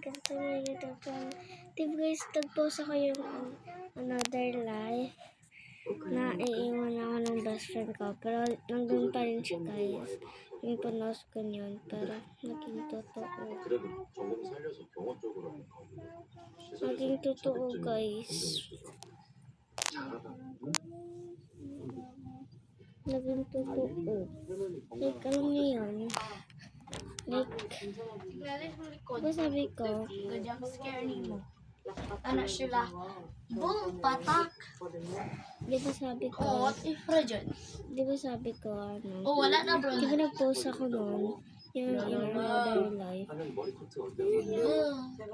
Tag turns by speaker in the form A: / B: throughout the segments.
A: welcome to my YouTube channel. Guys, nag-post ako yung another life na iiwan ako ng best friend ko. Pero nandun pa rin siya guys. Yung pinost ko yun, pero naging totoo. Naging totoo guys. Naging totoo. Like, alam niyo yun? Like, diba sabi ko,
B: Ganyang scare mo. Anak sila. Boom, patak.
A: diba sabi ko,
B: Oh, what if Rajan?
A: diba sabi ko,
B: Oh, wala na bro.
A: diba nag-post ako noon, yung in another life.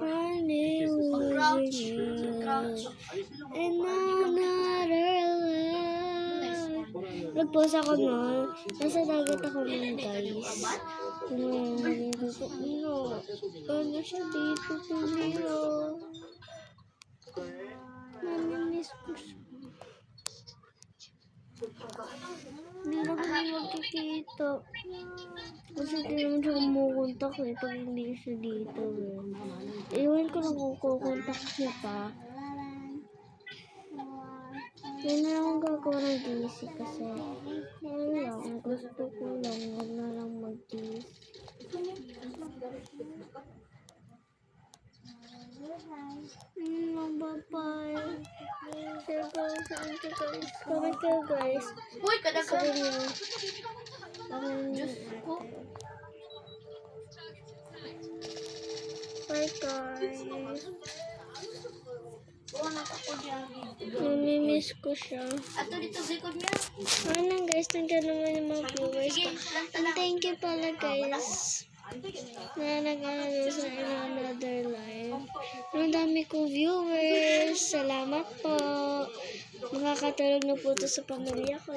A: Honey,
B: Crouch.
A: in another life. Nag-post ako noon, nasa dagat ako noon guys. Ano siya dito, tumiro. Namimiss ko siya. Hindi na kami magkikita. Kasi di naman siya kumukontak pag hindi siya dito Iwan ko lang kung kukontak siya pa. Yan na lang akong gagawa ng DC kasi gusto ko lang, wag na lang mag-DC. Bye-bye. Share ko sa inyo guys. Comment kayo guys.
B: Uy, kadang
A: Sabi niyo.
B: Diyos ko.
A: Bye guys. Namimiss ko siya.
B: Ato dito likod niya.
A: Ano guys, nandiyan naman yung mga viewers.
B: Sige,
A: And thank you pala guys. Na nag-ano sa another live. Ang dami kong viewers. Salamat po. Makakatulong na po ito sa pamilya ko.